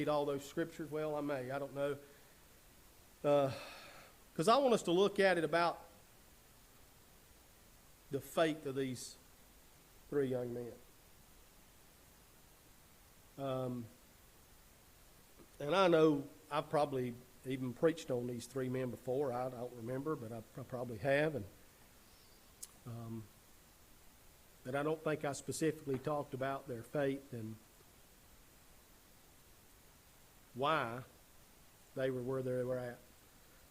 read all those scriptures? Well, I may. I don't know. Because I want us to look at it about the faith of these three young men. And I know I've probably even preached on these three men before. I don't remember, but I probably have. And but I don't think I specifically talked about their faith and why they were where they were at.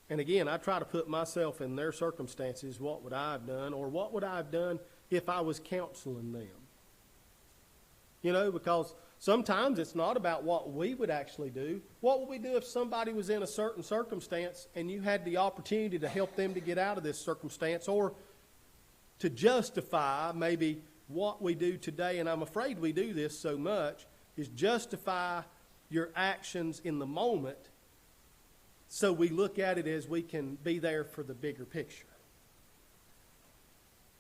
And again, I try to put myself in their circumstances. What would I have done? Or what would I have done if I was counseling them? You know, because sometimes it's not about what we would actually do. What would we do if somebody was in a certain circumstance and you had the opportunity to help them to get out of this circumstance, or to justify maybe what we do today? And I'm afraid we do this so much, is justify your actions in the moment, so we look at it as we can be there for the bigger picture.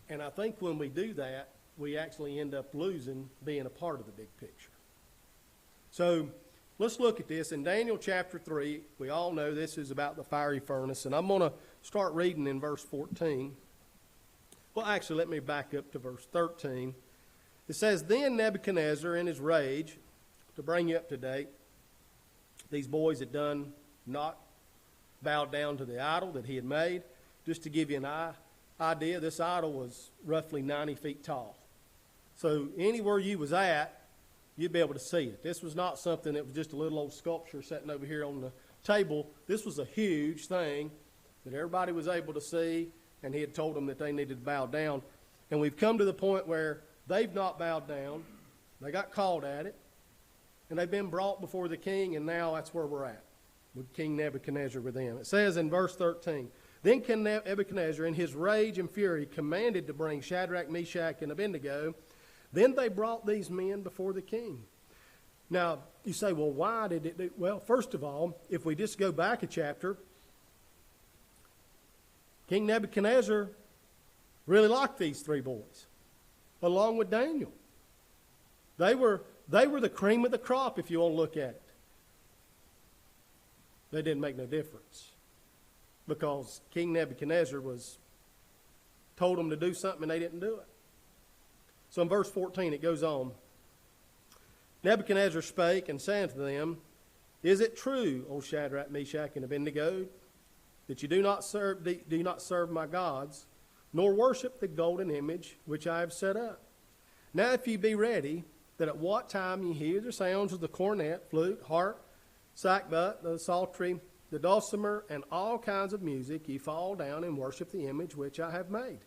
And I think when we do that, we actually end up losing being a part of the big picture. So let's look at this. In Daniel chapter 3, we all know this is about the fiery furnace, and I'm going to start reading in verse 14. Well, actually, let me back up to verse 13. It says, "Then Nebuchadnezzar, in his rage," to bring you up to date, these boys had done not bowed down to the idol that he had made. Just to give you an idea, this idol was roughly 90 feet tall. So anywhere you was at, you'd be able to see it. This was not something that was just a little old sculpture sitting over here on the table. This was a huge thing that everybody was able to see, and he had told them that they needed to bow down. And we've come to the point where they've not bowed down. They got called at it, and they've been brought before the king, and now that's where we're at, with King Nebuchadnezzar with them. It says in verse 13, "Then King Nebuchadnezzar, in his rage and fury, commanded to bring Shadrach, Meshach, and Abednego. Then they brought these men before the king." Now, you say, well, why did it do? Well, first of all, if we just go back a chapter, King Nebuchadnezzar really liked these three boys, along with Daniel. They were the cream of the crop, if you want to look at it. They didn't make no difference, because King Nebuchadnezzar told them to do something and they didn't do it. So in verse 14 it goes on. "Nebuchadnezzar spake and said unto them, Is it true, O Shadrach, Meshach, and Abednego, that you do not serve my gods, nor worship the golden image which I have set up? Now if ye be ready, that at what time ye hear the sounds of the cornet, flute, harp, sackbut, the psaltery, the dulcimer, and all kinds of music, ye fall down and worship the image which I have made."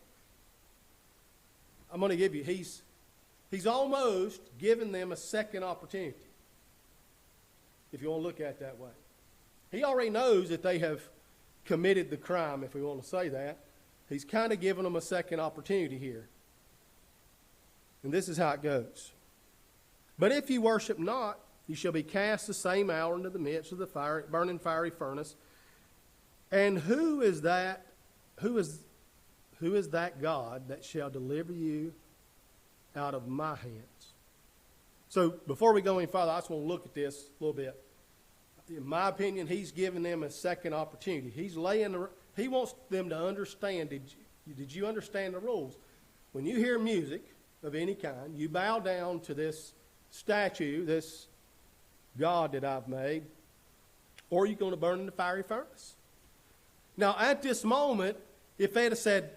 I'm going to give you, he's almost given them a second opportunity, if you want to look at it that way. He already knows that they have committed the crime, if we want to say that. He's kind of giving them a second opportunity here. And this is how it goes. "But if ye worship not, ye shall be cast the same hour into the midst of the burning fiery furnace. And who is that God that shall deliver you out of my hands?" So before we go any further, I just want to look at this a little bit. In my opinion, he's giving them a second opportunity. He wants them to understand. Did you understand the rules? When you hear music of any kind, you bow down to this statue, this God that I've made, or you're going to burn in the fiery furnace. Now, at this moment, if they'd have said,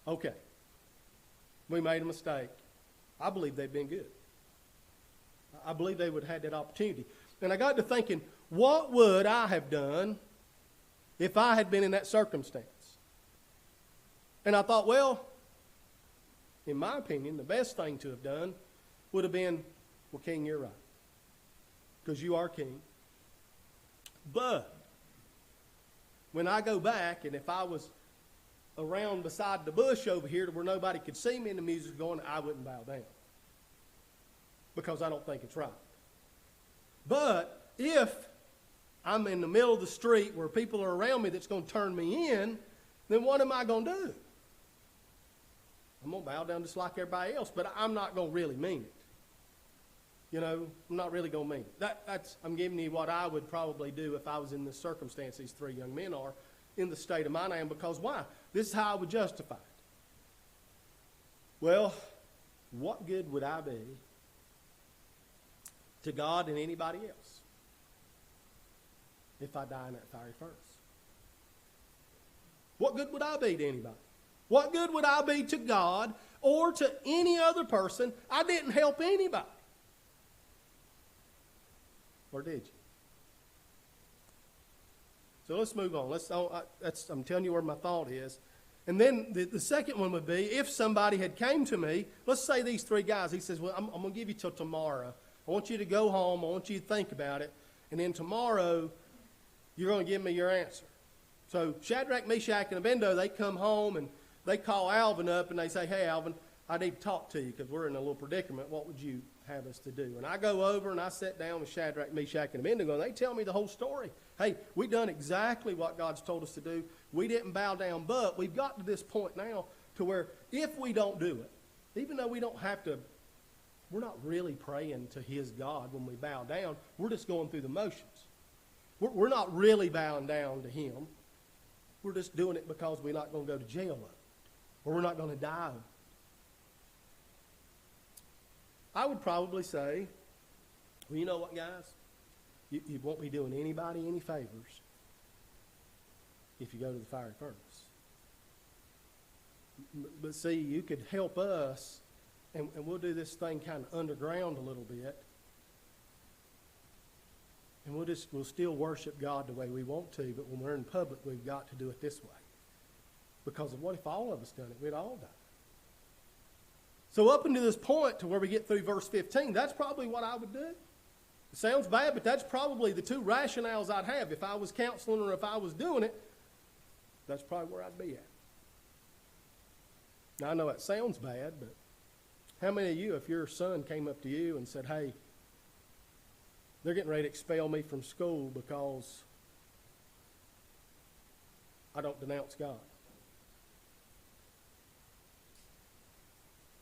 okay, we made a mistake, I believe they'd been good. I believe they would have had that opportunity. And I got to thinking, what would I have done if I had been in that circumstance? And I thought, well, in my opinion, the best thing to have done would have been, well, King, you're right, because you are king. But when I go back, and if I was around beside the bush over here to where nobody could see me and the music's going, I wouldn't bow down, because I don't think it's right. But if I'm in the middle of the street where people are around me that's going to turn me in, then what am I going to do? I'm going to bow down just like everybody else, but I'm not going to really mean it. I'm not really going to mean it. I'm giving you what I would probably do if I was in the circumstance these three young men are in the state of mind I am. Because why? This is how I would justify it. Well, what good would I be to God and anybody else if I die in that fiery furnace? What good would I be to anybody? What good would I be to God or to any other person? I didn't help anybody. Or did you? So let's move on. I'm telling you where my thought is. And then the second one would be, if somebody had came to me, let's say these three guys, he says, well, I'm going to give you till tomorrow. I want you to go home. I want you to think about it. And then tomorrow, you're going to give me your answer. So Shadrach, Meshach, and Abednego, they come home and they call Alvin up and they say, hey, Alvin, I need to talk to you because we're in a little predicament. What would you have us to do? And I go over and I sit down with Shadrach, Meshach, and Abednego, and they tell me the whole story. Hey, we've done exactly what God's told us to do. We didn't bow down, but we've got to this point now to where if we don't do it, even though we don't have to, we're not really praying to his God when we bow down. We're just going through the motions. We're not really bowing down to him. We're just doing it because we're not going to go to jail of it, or we're not going to die of it. I would probably say, well, you know what, guys? You won't be doing anybody any favors if you go to the fiery furnace. But see, you could help us, and we'll do this thing kind of underground a little bit, and we'll still worship God the way we want to, but when we're in public, we've got to do it this way. Because what if all of us done it? We'd all die. So up until this point to where we get through verse 15, that's probably what I would do. It sounds bad, but that's probably the two rationales I'd have. If I was counseling or if I was doing it, that's probably where I'd be at. Now, I know it sounds bad, but how many of you, if your son came up to you and said, hey, they're getting ready to expel me from school because I don't denounce God?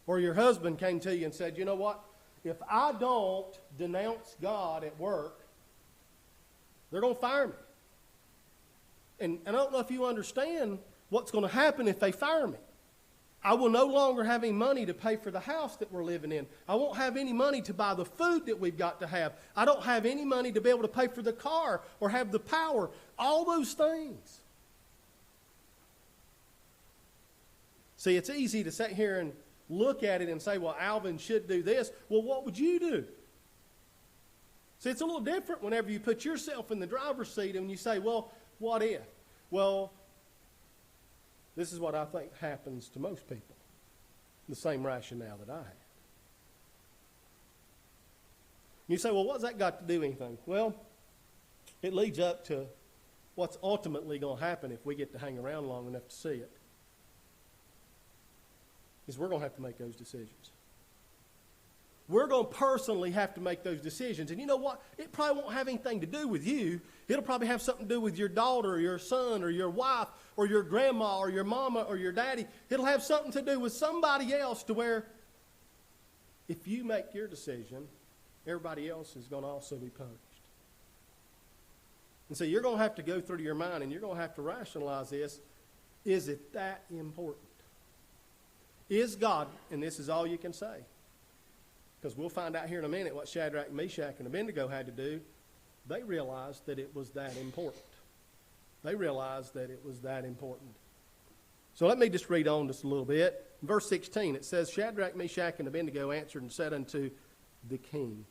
Or your husband came to you and said, you know what? If I don't denounce God at work, they're going to fire me. And I don't know if you understand what's going to happen if they fire me. I will no longer have any money to pay for the house that we're living in. I won't have any money to buy the food that we've got to have. I don't have any money to be able to pay for the car or have the power. All those things. See, it's easy to sit here and look at it and say, well, Alvin should do this. Well, what would you do? See, it's a little different whenever you put yourself in the driver's seat and you say, well, what if? Well, this is what I think happens to most people. The same rationale that I had. You say, well, what's that got to do with anything? Well, it leads up to what's ultimately going to happen if we get to hang around long enough to see it. Is we're going to have to make those decisions. We're going to personally have to make those decisions. And you know what? It probably won't have anything to do with you. It'll probably have something to do with your daughter or your son or your wife or your grandma or your mama or your daddy. It'll have something to do with somebody else to where if you make your decision, everybody else is going to also be punished. And so you're going to have to go through your mind and you're going to have to rationalize this. Is it that important? Is God, and this is all you can say, because we'll find out here in a minute what Shadrach, Meshach, and Abednego had to do. They realized that it was that important. They realized that it was that important. So let me just read on just a little bit. Verse 16, it says, Shadrach, Meshach, and Abednego answered and said unto the king.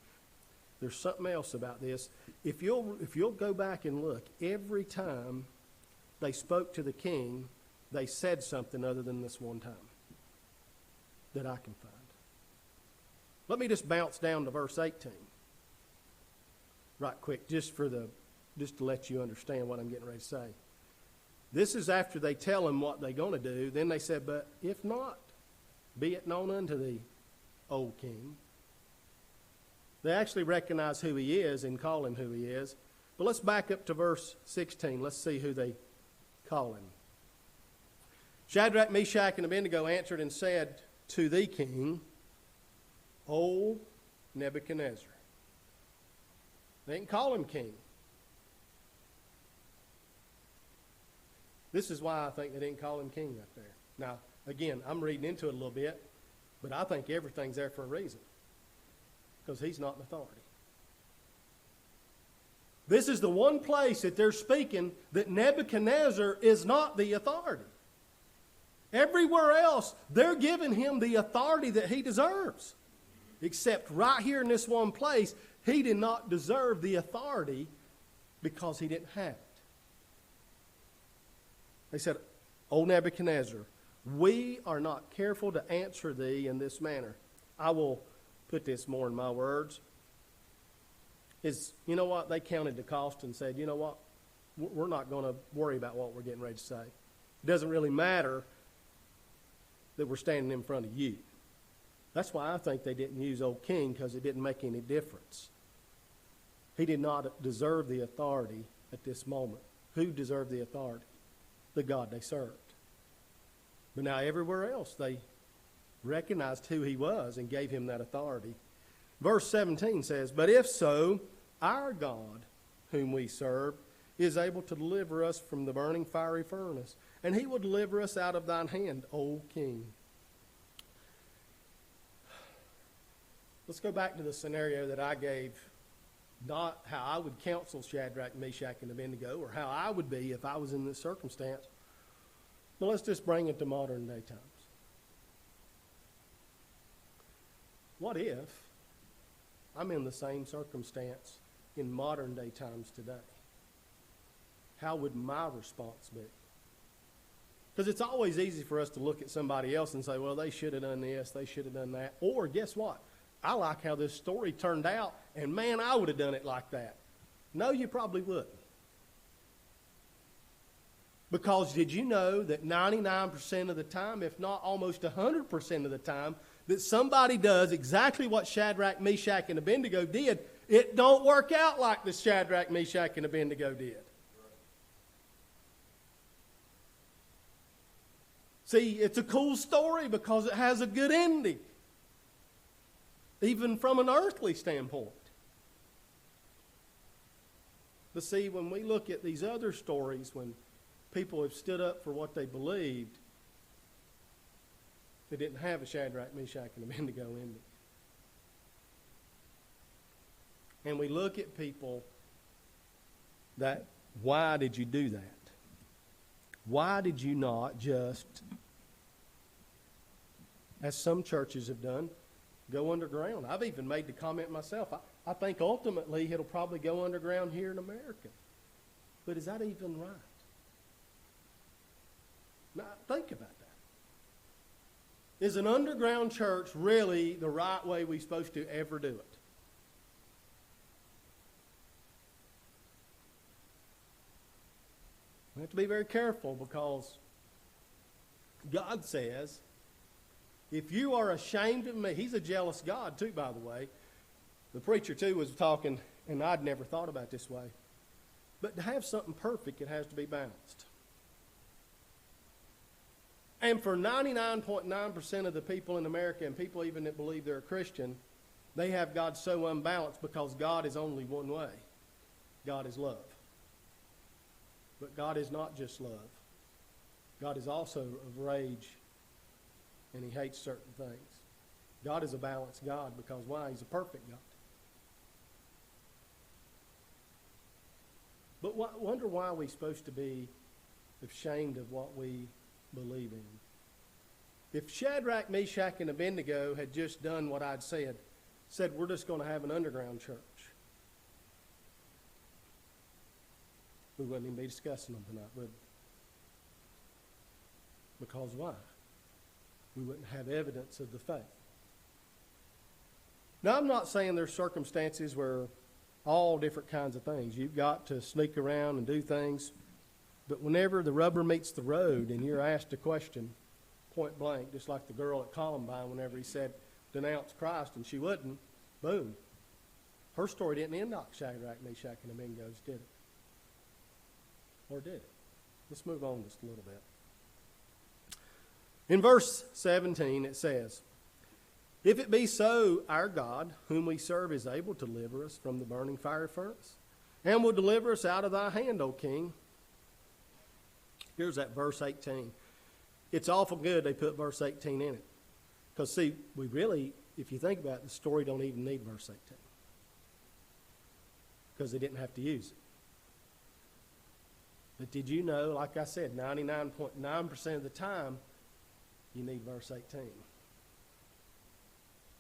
There's something else about this. If you'll go back and look, every time they spoke to the king, they said something other than this one time that I can find. Let me just bounce down to verse 18 right quick, just to let you understand what I'm getting ready to say. This is after they tell him what they're going to do. Then they said, but if not, be it known unto thee, O king. They actually recognize who he is and call him who he is. But let's back up to verse 16. Let's see who they call him. Shadrach, Meshach, and Abednego answered and said to the king, O Nebuchadnezzar. They didn't call him king. This is why I think they didn't call him king up there. Now, again, I'm reading into it a little bit, but I think everything's there for a reason. Because he's not an authority. This is the one place that they're speaking that Nebuchadnezzar is not the authority. Everywhere else, they're giving him the authority that he deserves. Except right here in this one place, he did not deserve the authority because he didn't have it. They said, O Nebuchadnezzar, we are not careful to answer thee in this manner. I will put this more in my words. You know what? They counted the cost and said, you know what? We're not going to worry about what we're getting ready to say. It doesn't really matter that we're standing in front of you. That's why I think they didn't use old king, because it didn't make any difference. He did not deserve the authority at this moment. Who deserved the authority? The God they served. But now everywhere else they recognized who he was and gave him that authority. Verse 17 says, But if so, our God, whom we serve, is able to deliver us from the burning fiery furnace, and he will deliver us out of thine hand, O king. Let's go back to the scenario that I gave, not how I would counsel Shadrach, Meshach, and Abednego, or how I would be if I was in this circumstance. But let's just bring it to modern day times. What if I'm in the same circumstance in modern day times today? How would my response be? Because it's always easy for us to look at somebody else and say, well, they should have done this, they should have done that. Or guess what? I like how this story turned out, and man, I would have done it like that. No, you probably wouldn't. Because did you know that 99% of the time, if not almost 100% of the time, that somebody does exactly what Shadrach, Meshach, and Abednego did, it don't work out like the Shadrach, Meshach, and Abednego did. See, it's a cool story because it has a good ending, even from an earthly standpoint. But see, when we look at these other stories, when people have stood up for what they believed, they didn't have a Shadrach, Meshach, and Abednego ending. And we look at people that, why did you do that? Why did you not just, as some churches have done, go underground? I've even made the comment myself. I think ultimately it'll probably go underground here in America. But is that even right? Now, think about that. Is an underground church really the right way we're supposed to ever do it? We have to be very careful, because God says, if you are ashamed of me, he's a jealous God too, by the way. The preacher too was talking, and I'd never thought about it this way. But to have something perfect, it has to be balanced. And for 99.9% of the people in America, and people even that believe they're a Christian, they have God so unbalanced because God is only one way. God is love. But God is not just love. God is also of rage, and he hates certain things. God is a balanced God because why? He's a perfect God. But wonder why we're supposed to be ashamed of what we believe in. If Shadrach, Meshach, and Abednego had just done what I'd said we're just going to have an underground church, we wouldn't even be discussing them tonight, would we? Because why? We wouldn't have evidence of the faith. Now, I'm not saying there's circumstances where all different kinds of things. You've got to sneak around and do things. But whenever the rubber meets the road and you're asked a question, point blank, just like the girl at Columbine, whenever he said, denounce Christ, and she wouldn't, boom. Her story didn't end like Shadrach, Meshach, and Abednego's, did it? Or did it? Let's move on just a little bit. In verse 17 it says, If it be so, our God, whom we serve, is able to deliver us from the burning fiery furnace, and will deliver us out of thy hand, O king. Here's that verse 18. It's awful good they put verse 18 in it. Because, see, we really, if you think about it, the story don't even need verse 18. Because they didn't have to use it. But did you know, like I said, 99.9% of the time, you need verse 18.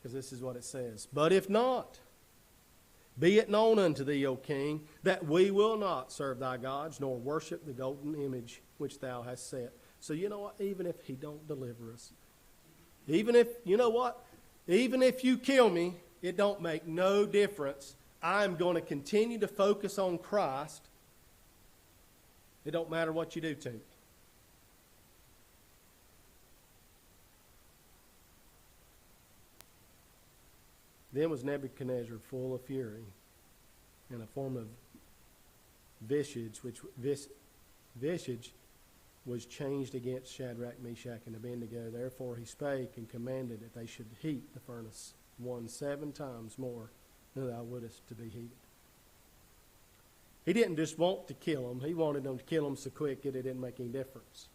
Because this is what it says. But if not, be it known unto thee, O king, that we will not serve thy gods, nor worship the golden image which thou hast set. So you know what? Even if he don't deliver us, even if, you know what? Even if you kill me, it don't make no difference. I'm going to continue to focus on Christ. It don't matter what you do to me. Then was Nebuchadnezzar full of fury, and a form of visage, visage was changed against Shadrach, Meshach, and Abednego. Therefore he spake and commanded that they should heat the furnace 7 times more than thou wouldest to be heated. He didn't just want to kill them. He wanted them to kill them so quick that it didn't make any difference.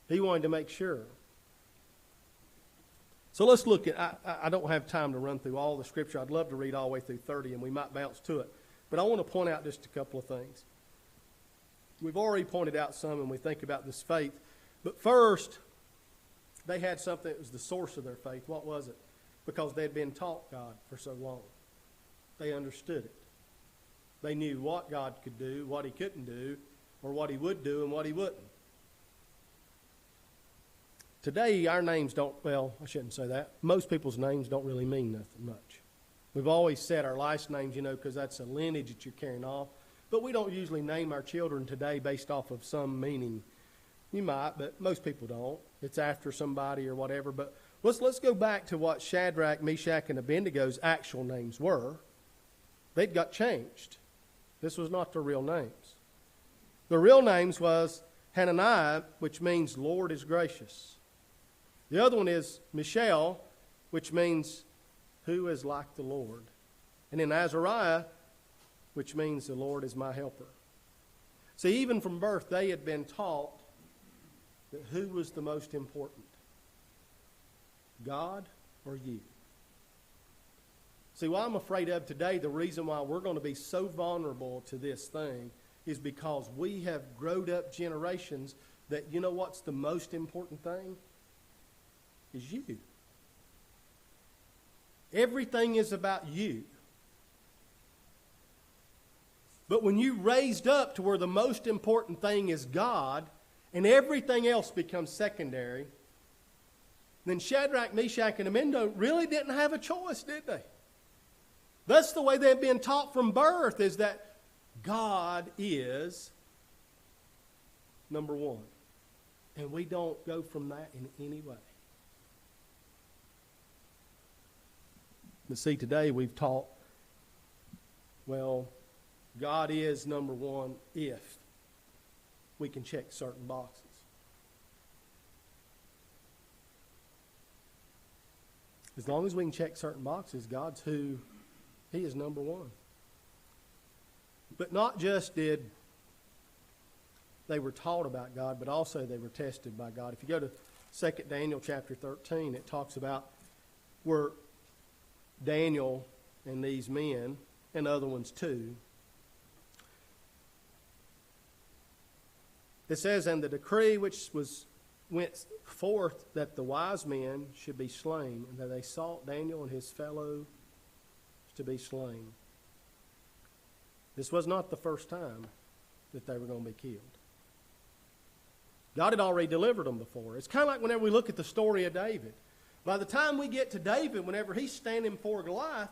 He wanted to make sure. So let's look at, I don't have time to run through all the scripture. I'd love to read all the way through 30, and we might bounce to it. But I want to point out just a couple of things. We've already pointed out some when we think about this faith. But first, they had something that was the source of their faith. What was it? Because they had been taught God for so long. They understood it. They knew what God could do, what he couldn't do, or what he would do and what he wouldn't. Today, our names don't, well, I shouldn't say that. Most people's names don't really mean nothing much. We've always said our last names, because that's a lineage that you're carrying off. But we don't usually name our children today based off of some meaning. You might, but most people don't. It's after somebody or whatever. But let's go back to what Shadrach, Meshach, and Abednego's actual names were. They'd got changed. This was not their real names. Their real names was Hananiah, which means Lord is gracious. The other one is Mishael, which means who is like the Lord. And then Azariah, which means the Lord is my helper. See, even from birth, they had been taught that who was the most important, God or you? See, what I'm afraid of today, the reason why we're going to be so vulnerable to this thing is because we have grown up generations that, you know what's the most important thing? Is you. Everything is about you. But when you raised up to where the most important thing is God and everything else becomes secondary, then Shadrach, Meshach, and Abednego really didn't have a choice, did they? That's the way they've been taught from birth, is that God is number one. And we don't go from that in any way. But see, today we've taught, well, God is number one if we can check certain boxes. As long as we can check certain boxes, God's who he is number one. But not just did they were taught about God, but also they were tested by God. If you go to 2 Daniel chapter 13, it talks about where Daniel and these men, and other ones too, it says, and the decree which went forth that the wise men should be slain, and that they sought Daniel and his fellows to be slain. This was not the first time that they were going to be killed. God had already delivered them before. It's kind of like whenever we look at the story of David. By the time we get to David, whenever he's standing before Goliath,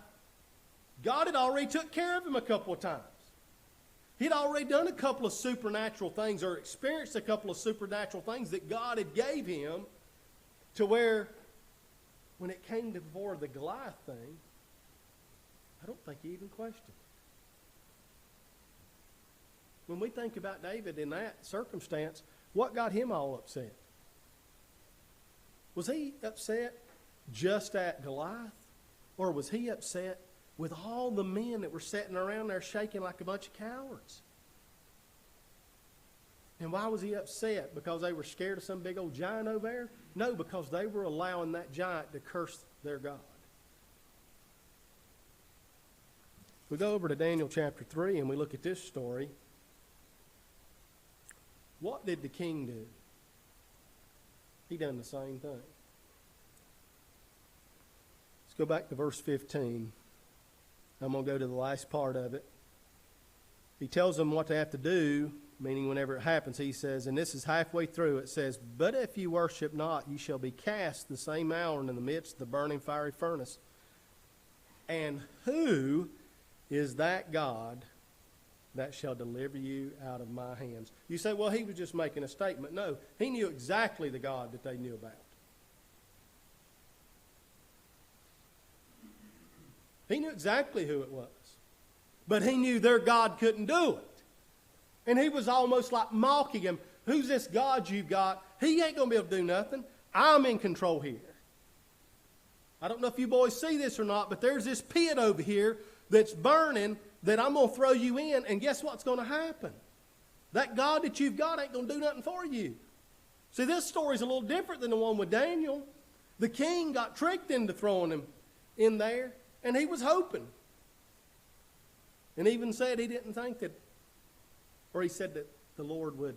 God had already took care of him a couple of times. He'd already done a couple of supernatural things, or experienced a couple of supernatural things that God had gave him, to where when it came to before the Goliath thing, I don't think he even questioned. When we think about David in that circumstance, what got him all upset? Was he upset just at Goliath? Or was he upset with all the men that were sitting around there shaking like a bunch of cowards? And why was he upset? Because they were scared of some big old giant over there? No, because they were allowing that giant to curse their God. We go over to Daniel chapter 3 and we look at this story. What did the king do? He done the same thing. Let's go back to verse 15. I'm going to go to the last part of it. He tells them what they have to do, meaning whenever it happens, he says, and this is halfway through, it says, but if you worship not, you shall be cast the same hour in the midst of the burning fiery furnace. And who is that God that shall deliver you out of my hands? You say, well, he was just making a statement. No, he knew exactly the God that they knew about. He knew exactly who it was. But he knew their God couldn't do it. And he was almost like mocking him. Who's this God you got? He ain't going to be able to do nothing. I'm in control here. I don't know if you boys see this or not, but there's this pit over here that's burning that I'm going to throw you in, and guess what's going to happen? That God that you've got ain't going to do nothing for you. See, this story's a little different than the one with Daniel. The king got tricked into throwing him in there, and he was hoping. And even said he didn't think that, or he said that the Lord would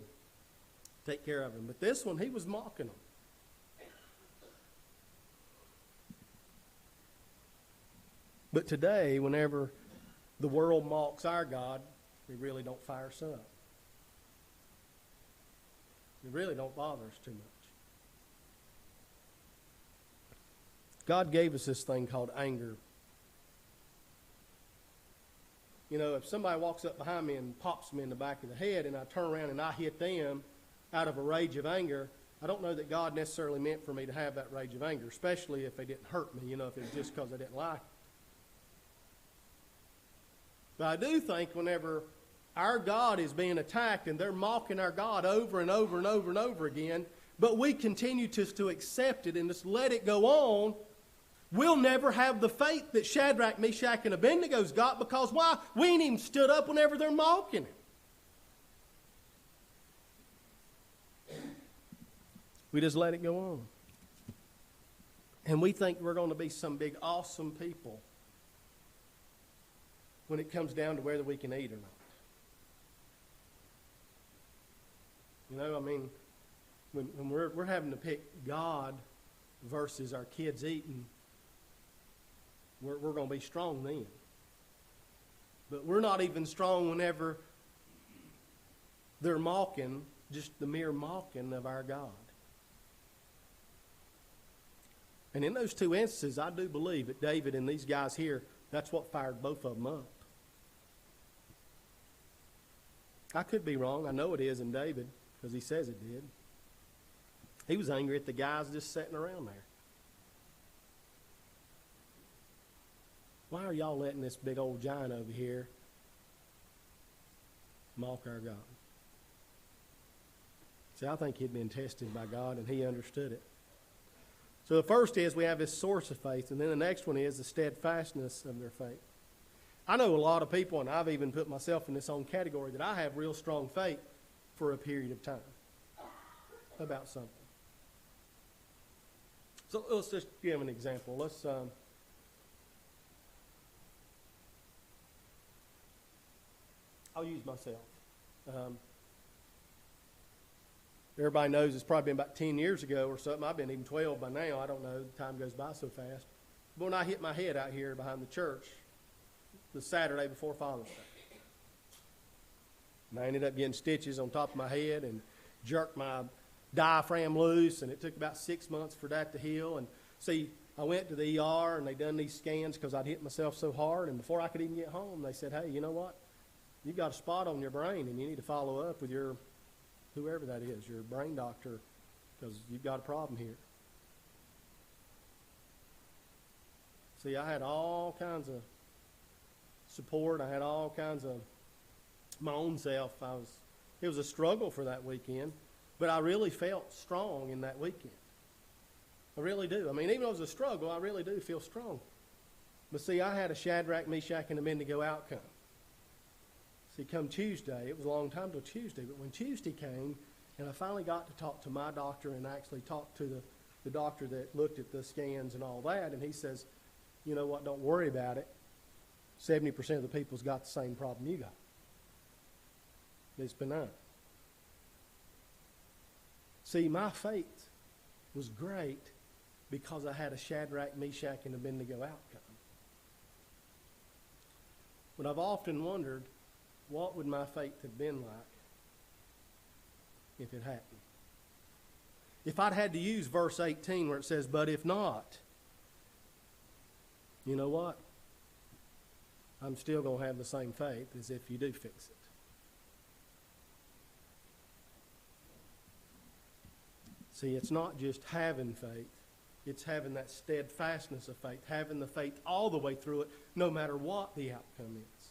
take care of him. But this one, he was mocking him. But today, whenever the world mocks our God, we really don't fire us up. It really don't bother us too much. God gave us this thing called anger. You know, if somebody walks up behind me and pops me in the back of the head and I turn around and I hit them out of a rage of anger, I don't know that God necessarily meant for me to have that rage of anger, especially if they didn't hurt me, you know, if it was just because I didn't like it. But I do think whenever our God is being attacked and they're mocking our God over and over and over and over again, but we continue to accept it and just let it go on, we'll never have the faith that Shadrach, Meshach, and Abednego's got, because why? We ain't even stood up whenever they're mocking him. We just let it go on. And we think we're going to be some big awesome people when it comes down to whether we can eat or not. You know, I mean, when we're having to pick God versus our kids eating, we're going to be strong then. But we're not even strong whenever they're mocking, just the mere mocking of our God. And in those two instances, I do believe that David and these guys here, that's what fired both of them up. I could be wrong. I know it is in David, because he says it did. He was angry at the guys just sitting around there. Why are y'all letting this big old giant over here mock our God? See, I think he'd been tested by God, and he understood it. So the first is we have this source of faith, and then the next one is the steadfastness of their faith. I know a lot of people, and I've even put myself in this own category, that I have real strong faith for a period of time about something. So let's just give an example. I'll use myself. Everybody knows it's probably been about 10 years ago or something. I've been even 12 by now. I don't know. Time goes by so fast. But when I hit my head out here behind the church the Saturday before Father's Day, and I ended up getting stitches on top of my head and jerked my diaphragm loose, and it took about 6 months for that to heal. And see, I went to the ER, and they done these scans because I'd hit myself so hard. And before I could even get home, they said, hey, you know what? You've got a spot on your brain, and you need to follow up with your, whoever that is, your brain doctor, because you've got a problem here. See, I had all kinds of support. I had all kinds of my own self. It was a struggle for that weekend, but I really felt strong in that weekend. I really do. I mean, even though it was a struggle, I really do feel strong. But see, I had a Shadrach, Meshach, and Abednego outcome. See, come Tuesday, it was a long time till Tuesday, but when Tuesday came, and I finally got to talk to my doctor and actually talk to the doctor that looked at the scans and all that, and he says, you know what, don't worry about it. 70% of the people's got the same problem you got. It's benign. See, my faith was great because I had a Shadrach, Meshach, and Abednego outcome. But I've often wondered, what would my faith have been like if it hadn't? If I'd had to use verse 18 where it says, but if not, you know what? I'm still going to have the same faith as if you do fix it. See, it's not just having faith. It's having that steadfastness of faith, having the faith all the way through it, no matter what the outcome is.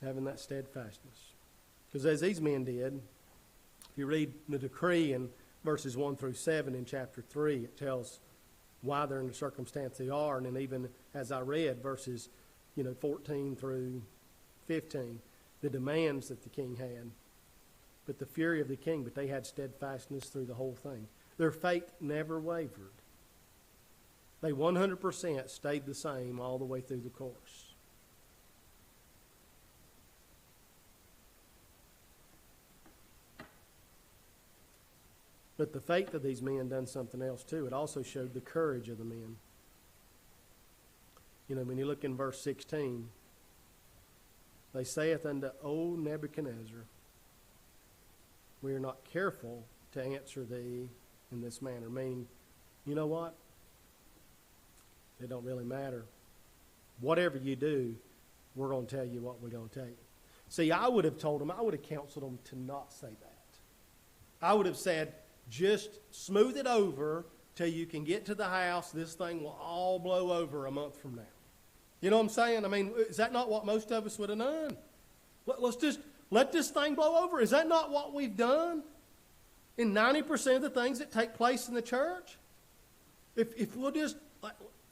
Having that steadfastness. Because as these men did, if you read the decree in verses 1 through 7 in chapter 3, it tells why they're in the circumstance they are. And then even as I read verses 14 through 15, the demands that the king had. But the fury of the king, but they had steadfastness through the whole thing. Their faith never wavered. They 100% stayed the same all the way through the course. But the faith of these men done something else too. It also showed the courage of the men. When you look in verse 16, they saith unto old Nebuchadnezzar, we are not careful to answer thee in this manner. Meaning, you know what? It don't really matter. Whatever you do, we're going to tell you what we're going to tell you. See, I would have told them, I would have counseled them to not say that. I would have said, just smooth it over till you can get to the house. This thing will all blow over a month from now. You know what I'm saying? I mean, is that not what most of us would have done? Let's just let this thing blow over. Is that not what we've done in 90% of the things that take place in the church? If we'll just,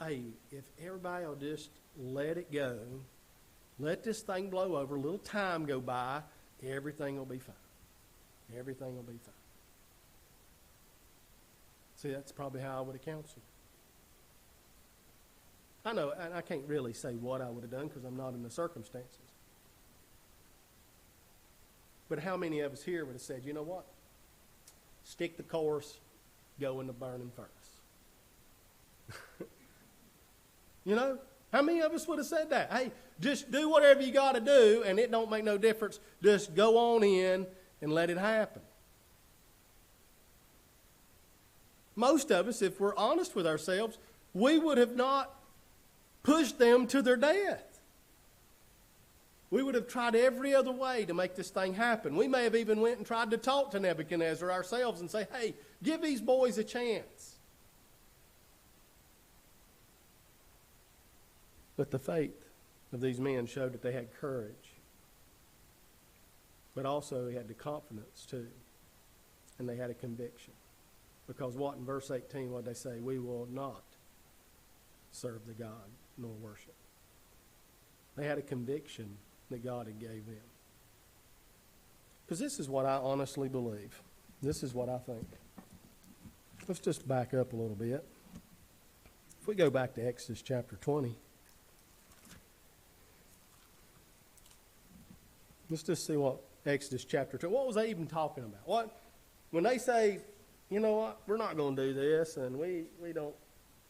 if everybody will just let it go, let this thing blow over, a little time go by, everything will be fine. Everything will be fine. See, that's probably how I would have counseled. I know, and I can't really say what I would have done because I'm not in the circumstances. But how many of us here would have said, you know what? Stick the course, go in the burning furnace. How many of us would have said that? Hey, just do whatever you got to do, and it don't make no difference. Just go on in and let it happen. Most of us, if we're honest with ourselves, we would have not pushed them to their death. We would have tried every other way to make this thing happen. We may have even went and tried to talk to Nebuchadnezzar ourselves and say, hey, give these boys a chance. But the faith of these men showed that they had courage. But also they had the confidence too. And they had a conviction. Because what in verse 18, what they say? We will not serve the God nor worship. They had a conviction that God had gave them. Because this is what I honestly believe. This is what I think. Let's just back up a little bit. If we go back to Exodus chapter 20, let's just see what Exodus chapter 20, what was they even talking about? When they say, you know what, we're not going to do this, and we don't,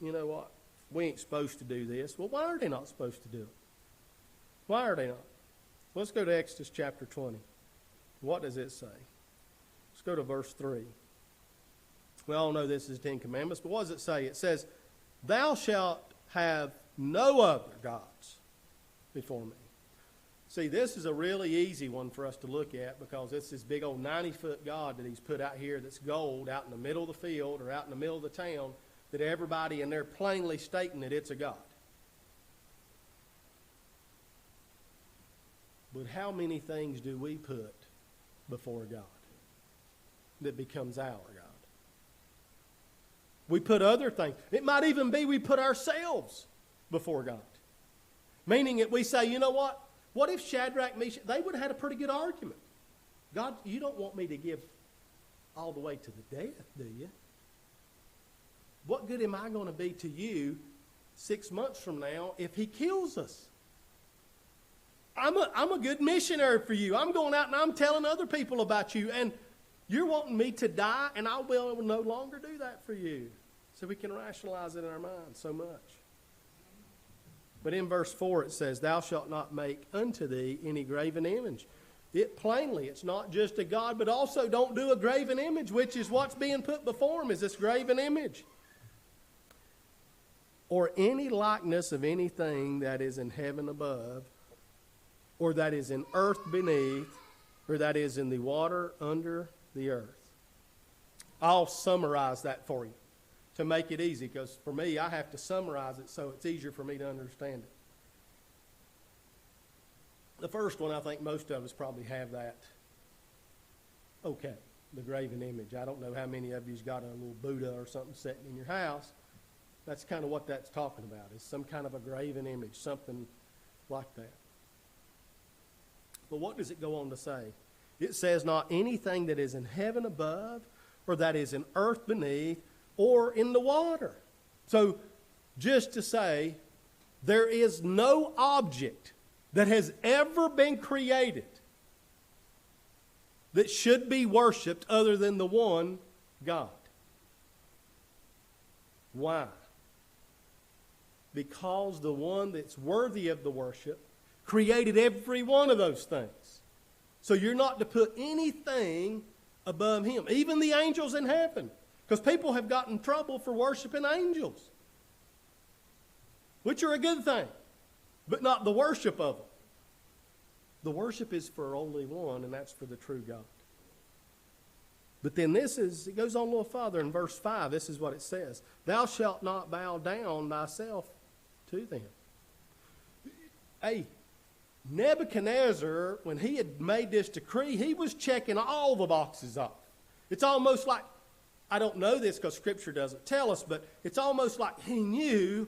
you know what, we ain't supposed to do this. Well, why are they not supposed to do it? Why are they not? Let's go to Exodus chapter 20. What does it say? Let's go to verse 3. We all know this is the Ten Commandments, but what does it say? It says, thou shalt have no other gods before me. See, this is a really easy one for us to look at because it's this big old 90-foot God that he's put out here that's gold out in the middle of the field or out in the middle of the town that everybody in there plainly stating that it's a God. But how many things do we put before God that becomes our God? We put other things. It might even be we put ourselves before God. Meaning that we say, you know what? What if Shadrach, Meshach, they would have had a pretty good argument. God, you don't want me to give all the way to the death, do you? What good am I going to be to you 6 months from now if he kills us? I'm a good missionary for you. I'm going out and I'm telling other people about you. And you're wanting me to die, and I will no longer do that for you. So we can rationalize it in our minds so much. But in verse 4 it says, thou shalt not make unto thee any graven image. It's not just a god, but also don't do a graven image, which is what's being put before him, is this graven image. Or any likeness of anything that is in heaven above, or that is in earth beneath, or that is in the water under the earth. I'll summarize that for you to make it easy, because for me, I have to summarize it so it's easier for me to understand it. The first one, I think most of us probably have that. Okay, the graven image. I don't know how many of you's got a little Buddha or something sitting in your house. That's kind of what that's talking about, is some kind of a graven image, something like that. But what does it go on to say? It says, not anything that is in heaven above, or that is in earth beneath, or in the water. So, just to say, there is no object that has ever been created that should be worshipped other than the one God. Why? Because the one that's worthy of the worship created every one of those things. So you're not to put anything above him, even the angels in heaven. Because people have gotten in trouble for worshiping angels, which are a good thing, but not the worship of them. The worship is for only one, and that's for the true God. But then it goes on a little further in verse 5. This is what it says. Thou shalt not bow down thyself to them. Hey, Nebuchadnezzar, when he had made this decree, he was checking all the boxes off. It's almost like, I don't know this because Scripture doesn't tell us, but it's almost like he knew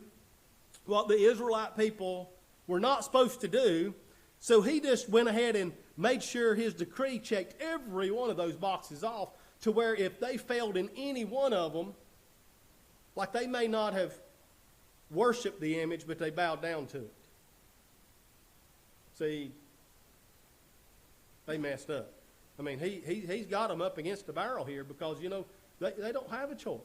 what the Israelite people were not supposed to do. So he just went ahead and made sure his decree checked every one of those boxes off, to where if they failed in any one of them, like they may not have worshiped the image, but they bowed down to it. See, they messed up. I mean, he's got them up against the barrel here, because, you know, they don't have a choice.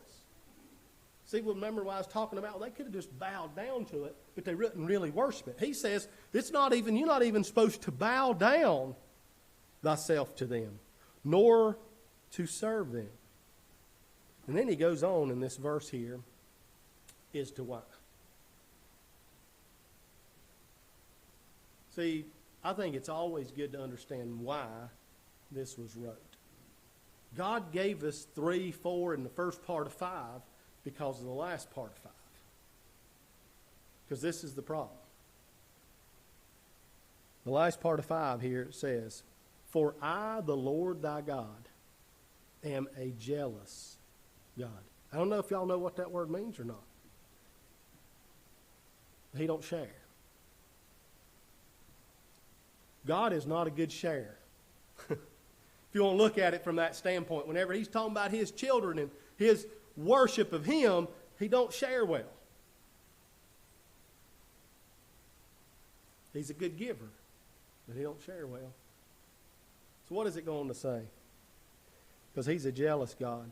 See, remember what I was talking about? They could have just bowed down to it, but they didn't really worship it. He says, you're not even supposed to bow down thyself to them, nor to serve them. And then he goes on in this verse here, is to why. See, I think it's always good to understand why this was wrote. God gave us 3, 4, and the first part of 5 because of the last part of 5. Because this is the problem. The last part of 5 here, it says, for I, the Lord thy God, am a jealous God. I don't know if y'all know what that word means or not. He don't share. God is not a good sharer. If you want to look at it from that standpoint, whenever he's talking about his children and his worship of him, he don't share well. He's a good giver, but he don't share well. So what is it going to say? Because he's a jealous God,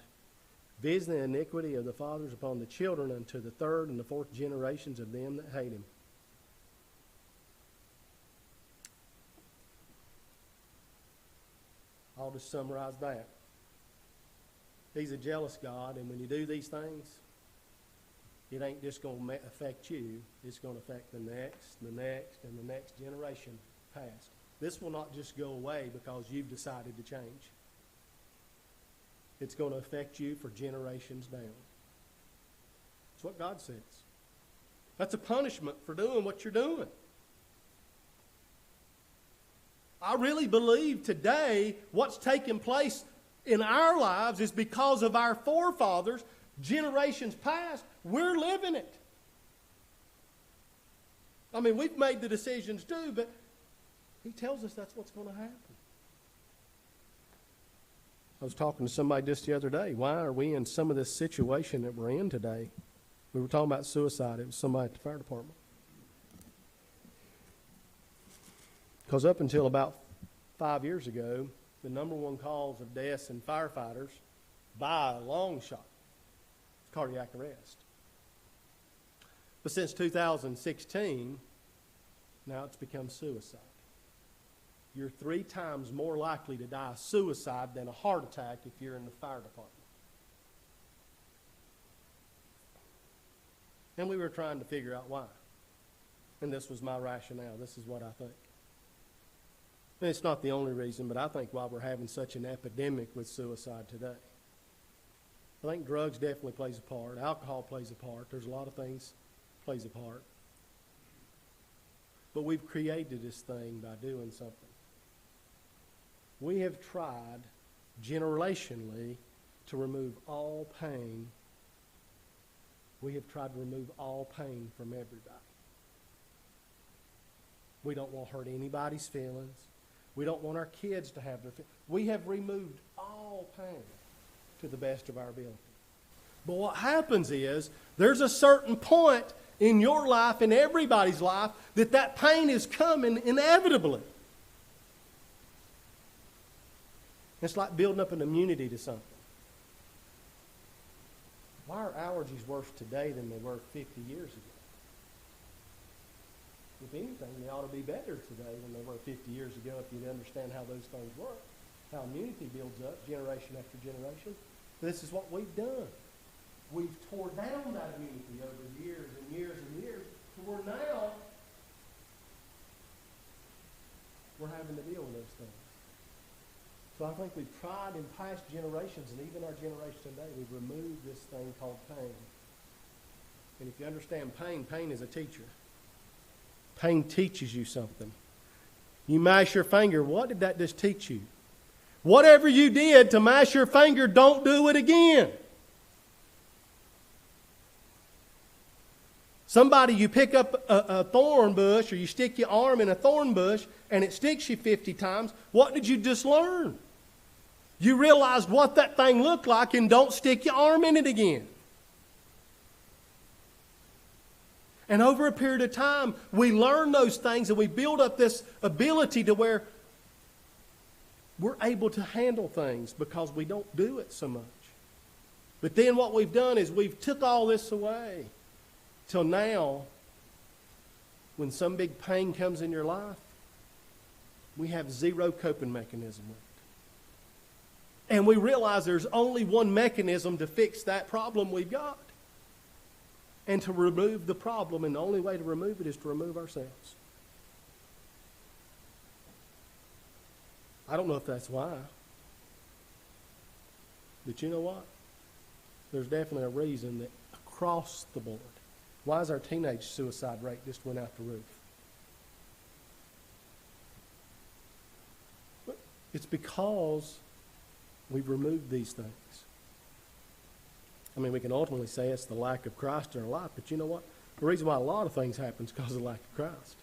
visiting the iniquity of the fathers upon the children unto the 3rd and the 4th generations of them that hate him. I'll just summarize that. He's a jealous God, and when you do these things, it ain't just going to affect you. It's going to affect the next, and the next generation past. This will not just go away because you've decided to change. It's going to affect you for generations down. That's what God says. That's a punishment for doing what you're doing. I really believe today what's taking place in our lives is because of our forefathers, generations past. We're living it. I mean, we've made the decisions too, but he tells us that's what's going to happen. I was talking to somebody just the other day. Why are we in some of this situation that we're in today? We were talking about suicide. It was somebody at the fire department. Because up until about 5 years ago, the number one cause of deaths in firefighters, by a long shot, is cardiac arrest. But since 2016, now it's become suicide. You're 3 times more likely to die of suicide than a heart attack if you're in the fire department. And we were trying to figure out why. And this was my rationale. This is what I think. And it's not the only reason, but I think why we're having such an epidemic with suicide today. I think drugs definitely plays a part. Alcohol plays a part. There's a lot of things plays a part. But we've created this thing by doing something. We have tried generationally to remove all pain. We have tried to remove all pain from everybody. We don't want to hurt anybody's feelings. We don't want our kids to have their feelings. We have removed all pain to the best of our ability. But what happens is there's a certain point in your life, in everybody's life, that pain is coming inevitably. It's like building up an immunity to something. Why are allergies worse today than they were 50 years ago? If anything, they ought to be better today than they were 50 years ago if you understand how those things work, how immunity builds up generation after generation. This is what we've done. We've torn down that immunity over years and years and years to where now we're having to deal with those things. So I think we've tried in past generations, and even our generation today, we've removed this thing called pain. And if you understand pain, pain is a teacher. Pain teaches you something. You mash your finger, what did that just teach you? Whatever you did to mash your finger, don't do it again. Somebody, you pick up a thorn bush, or you stick your arm in a thorn bush, and it sticks you 50 times. What did you just learn? You realized what that thing looked like, and don't stick your arm in it again. And over a period of time, we learn those things, and we build up this ability to where we're able to handle things because we don't do it so much. But then what we've done is we've took all this away. Till now, when some big pain comes in your life, we have zero coping mechanism with it. And we realize there's only one mechanism to fix that problem we've got. And to remove the problem, and the only way to remove it is to remove ourselves. I don't know if that's why. But you know what? There's definitely a reason that across the board. Why is our teenage suicide rate just went out the roof? It's because we've removed these things. I mean, we can ultimately say it's the lack of Christ in our life, but you know what? The reason why a lot of things happen is because of the lack of Christ.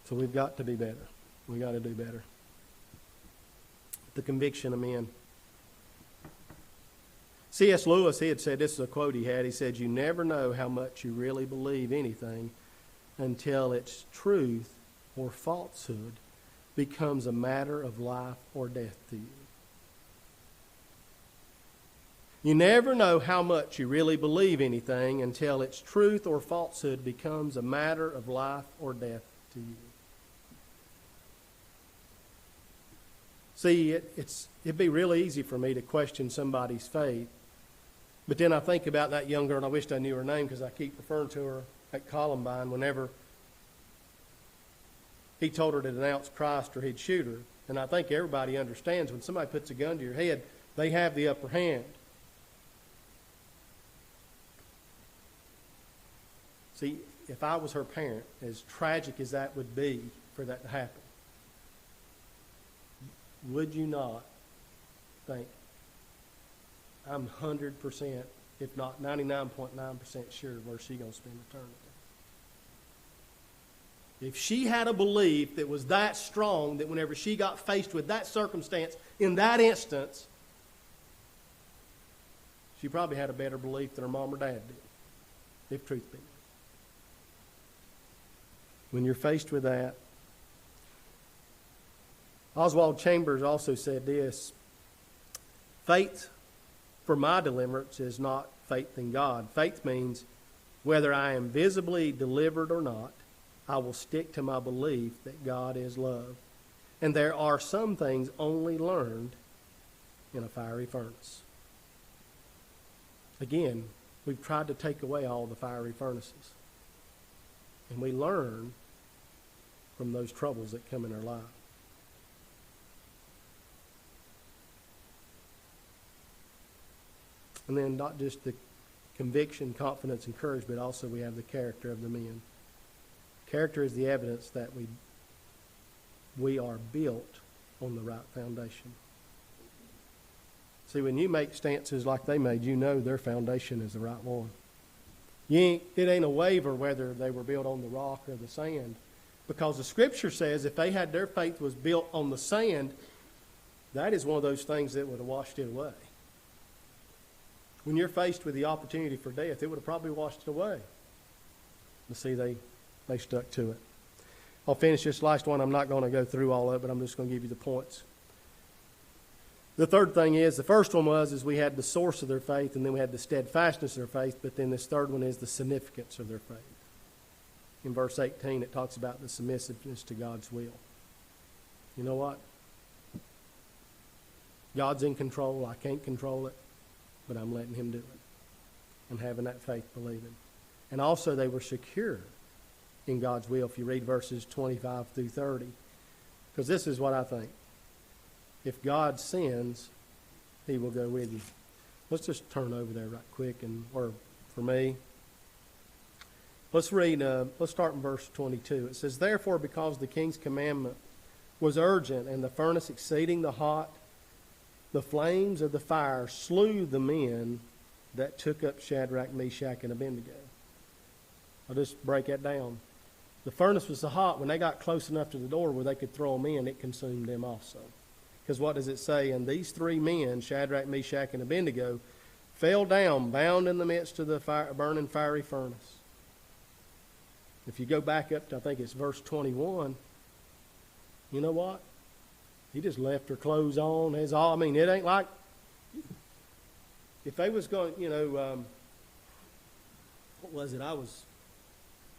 So we've got to be better. We've got to do better. The conviction of men. C.S. Lewis, he had said, this is a quote he had, he said, "You never know how much you really believe anything until its truth or falsehood becomes a matter of life or death to you." You never know how much you really believe anything until its truth or falsehood becomes a matter of life or death to you. See, it'd be really easy for me to question somebody's faith. But then I think about that young girl, and I wished I knew her name because I keep referring to her at Columbine whenever he told her to denounce Christ or he'd shoot her. And I think everybody understands when somebody puts a gun to your head, they have the upper hand. See, if I was her parent, as tragic as that would be for that to happen, would you not think, I'm 100%, if not 99.9% sure where she's going to spend eternity? If she had a belief that was that strong that whenever she got faced with that circumstance, in that instance, she probably had a better belief than her mom or dad did, if truth be known. When you're faced with that, Oswald Chambers also said this: faith for my deliverance is not faith in God. Faith means whether I am visibly delivered or not, I will stick to my belief that God is love. And there are some things only learned in a fiery furnace. Again, we've tried to take away all the fiery furnaces. And we learn from those troubles that come in our life. And then not just the conviction, confidence, and courage, but also we have the character of the men. Character is the evidence that we are built on the right foundation. See, when you make stances like they made, you know their foundation is the right one. It ain't a waver whether they were built on the rock or the sand, because the Scripture says if they had their faith was built on the sand, that is one of those things that would have washed it away. When you're faced with the opportunity for death, it would have probably washed it away. But see, they stuck to it. I'll finish this last one. I'm not going to go through all of it, but I'm just going to give you the points. The third thing is, the first one was we had the source of their faith, and then we had the steadfastness of their faith, but then this third one is the significance of their faith. In verse 18, it talks about the submissiveness to God's will. You know what? God's in control. I can't control it, but I'm letting him do it. I'm having that faith, believing. And also they were secure in God's will, if you read verses 25 through 30. Because this is what I think. If God sends, he will go with you. Let's just turn over there right quick, or for me. Let's read, let's start in verse 22. It says, therefore, because the king's commandment was urgent, and the furnace exceeding the hot, the flames of the fire slew the men that took up Shadrach, Meshach, and Abednego. I'll just break that down. The furnace was so hot, when they got close enough to the door where they could throw them in, it consumed them also. Because what does it say? And these three men, Shadrach, Meshach, and Abednego, fell down, bound in the midst of the burning fiery furnace. If you go back up to, I think it's verse 21, you know what? He just left her clothes on. It ain't like, if they was going, what was it? I was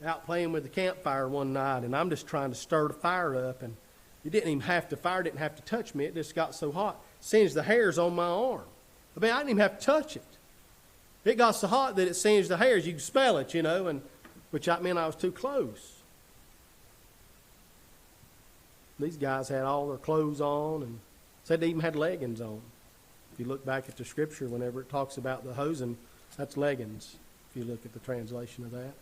out playing with the campfire one night, and I'm just trying to stir the fire up, and it didn't even have to, fire didn't have to touch me. It just got so hot. Singed the hairs on my arm. I didn't even have to touch it. It got so hot that it singed the hairs. You could smell it, and which meant I was too close. These guys had all their clothes on, and said they even had leggings on. If you look back at the Scripture, whenever it talks about the hosen, that's leggings, if you look at the translation of that.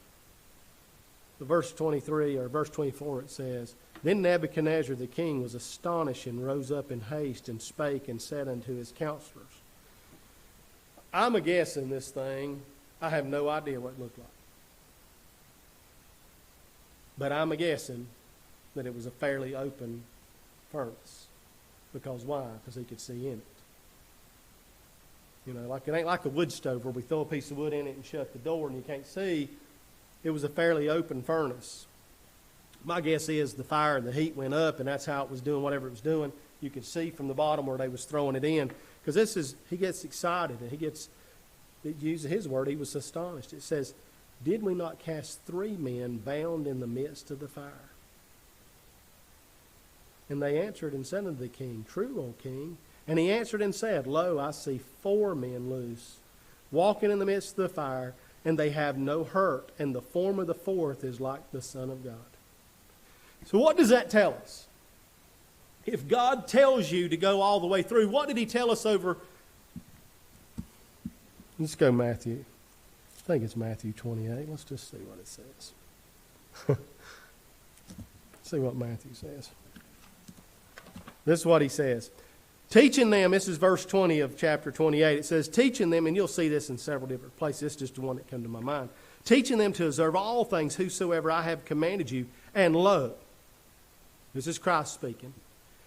The verse 23 or verse 24, it says, then Nebuchadnezzar the king was astonished and rose up in haste and spake and said unto his counselors. I'm a-guessing this thing. I have no idea what it looked like. But I'm a-guessing that it was a fairly open furnace. Because why? Because he could see in it. Like it ain't like a wood stove where we throw a piece of wood in it and shut the door and you can't see. It was a fairly open furnace. My guess is the fire and the heat went up, and that's how it was doing whatever it was doing. You could see from the bottom where they was throwing it in. Because he gets excited, and it uses his word, he was astonished. It says, did we not cast 3 men bound in the midst of the fire? And they answered and said unto the king, true, O king. And he answered and said, lo, I see 4 men loose, walking in the midst of the fire, and they have no hurt, and the form of the 4th is like the Son of God. So what does that tell us? If God tells you to go all the way through, what did he tell us over? Let's go Matthew. I think it's Matthew 28. Let's just see what it says. See what Matthew says. This is what he says. Teaching them, this is verse 20 of chapter 28. It says, teaching them, and you'll see this in several different places. This is just the one that came to my mind. Teaching them to observe all things whosoever I have commanded you. And lo, this is Christ speaking.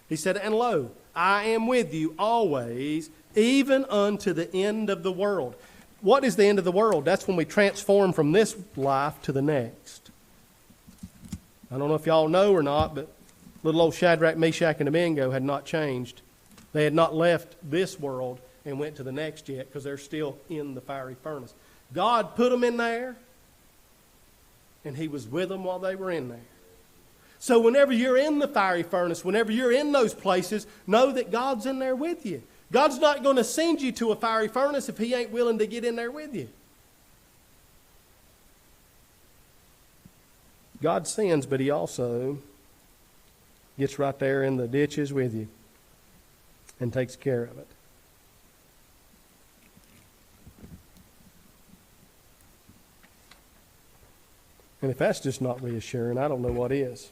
He said, and lo, I am with you always, even unto the end of the world. What is the end of the world? That's when we transform from this life to the next. I don't know if y'all know or not, but little old Shadrach, Meshach, and Abednego had not changed. They had not left this world and went to the next yet because they're still in the fiery furnace. God put them in there, and He was with them while they were in there. So whenever you're in the fiery furnace, whenever you're in those places, know that God's in there with you. God's not going to send you to a fiery furnace if He ain't willing to get in there with you. God sends, but He also gets right there in the ditches with you and takes care of it. And if that's just not reassuring, I don't know what is.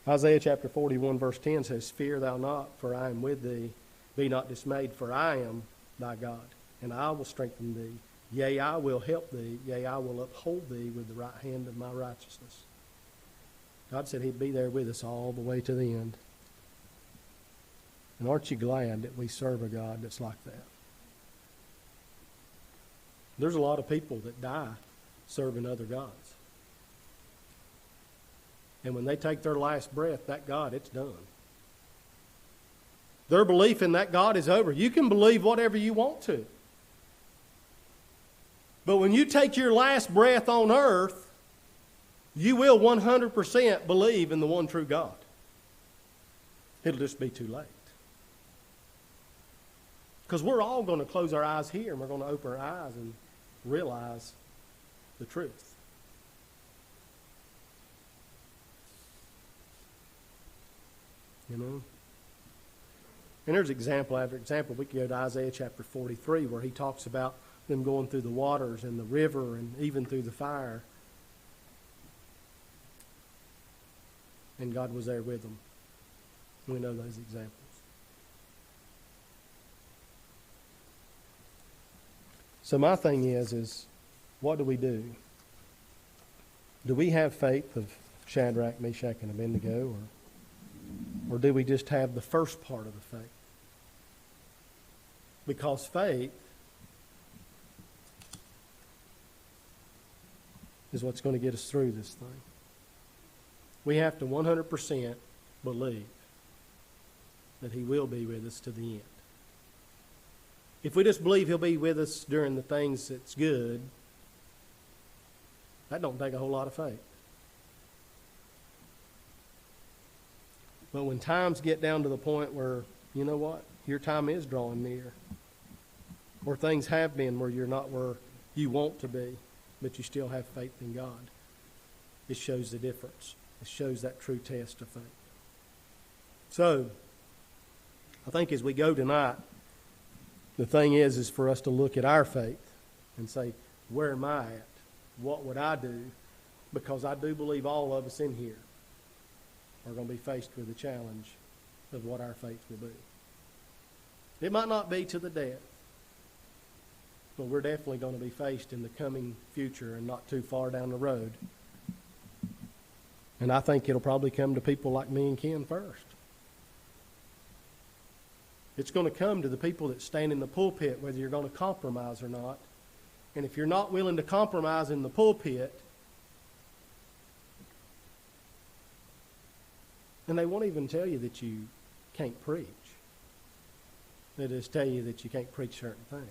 Isaiah chapter 41 verse 10 says, fear thou not, for I am with thee. Be not dismayed, for I am thy God, and I will strengthen thee. Yea, I will help thee. Yea, I will uphold thee with the right hand of my righteousness. God said He'd be there with us all the way to the end. And aren't you glad that we serve a God that's like that? There's a lot of people that die serving other gods. And when they take their last breath, that God, it's done. Their belief in that God is over. You can believe whatever you want to. But when you take your last breath on earth, you will 100% believe in the one true God. It'll just be too late. Because we're all going to close our eyes here and we're going to open our eyes and realize the truth. You know? And there's example after example. We could go to Isaiah chapter 43 where he talks about them going through the waters and the river and even through the fire. And God was there with them. We know those examples. So my thing is what do we do? Do we have faith of Shadrach, Meshach, and Abednego, or do we just have the first part of the faith? Because faith is what's going to get us through this thing. We have to 100% believe that He will be with us to the end. If we just believe He'll be with us during the things that's good, that don't take a whole lot of faith. But when times get down to the point where, you know what, your time is drawing near, or things have been where you're not where you want to be, but you still have faith in God, it shows the difference. It shows that true test of faith. So, I think as we go tonight, the thing is for us to look at our faith and say, where am I at? What would I do? Because I do believe all of us in here are going to be faced with the challenge of what our faith will be. It might not be to the death, but we're definitely going to be faced in the coming future and not too far down the road. And I think it'll probably come to people like me and Ken first. It's going to come to the people that stand in the pulpit, whether you're going to compromise or not. And if you're not willing to compromise in the pulpit, and they won't even tell you that you can't preach. They just tell you that you can't preach certain things.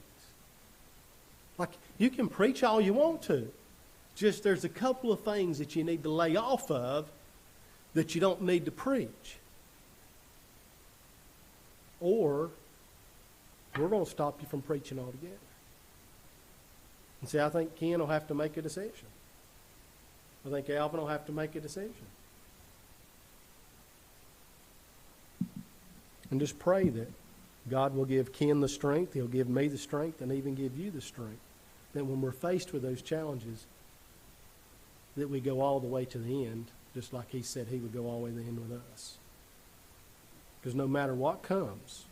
Like, you can preach all you want to. Just there's a couple of things that you need to lay off of that you don't need to preach. Or we're going to stop you from preaching altogether. And see, I think Ken will have to make a decision. I think Alvin will have to make a decision. And just pray that God will give Ken the strength, He'll give me the strength, and even give you the strength. That when we're faced with those challenges, that we go all the way to the end, just like he said he would go all the way to the end with us. Because no matter what comes,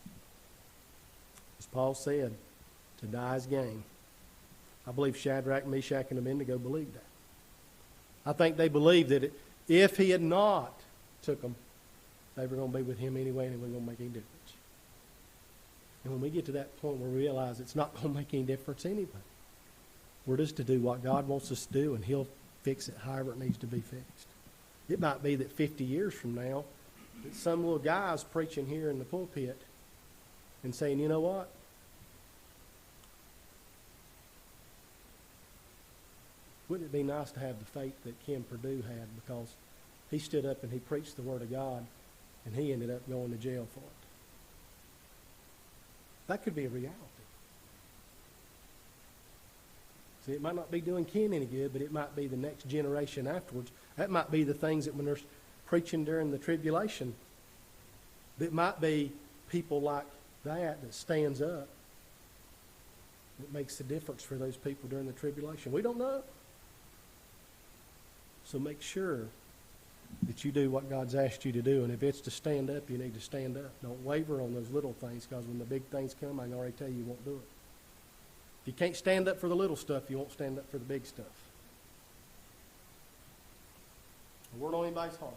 as Paul said, to die is gain. I believe Shadrach, Meshach, and Abednego believed that. I think they believed that if he had not took them, they were going to be with him anyway, and it wasn't going to make any difference. And when we get to that point where we realize it's not going to make any difference anyway, we're just to do what God wants us to do, and he'll fix it however it needs to be fixed. It might be that 50 years from now, that some little guy's preaching here in the pulpit and saying, you know what? Wouldn't it be nice to have the faith that Kim Purdue had, because he stood up and he preached the Word of God, and he ended up going to jail for it. That could be a reality. See, it might not be doing Ken any good, but it might be the next generation afterwards. That might be the things that when they're preaching during the tribulation, that might be people like that stands up. It makes the difference for those people during the tribulation. We don't know. So make sure that you do what God's asked you to do. And if it's to stand up, you need to stand up. Don't waver on those little things, because when the big things come, I can already tell you won't do it. If you can't stand up for the little stuff, you won't stand up for the big stuff. A word on anybody's heart.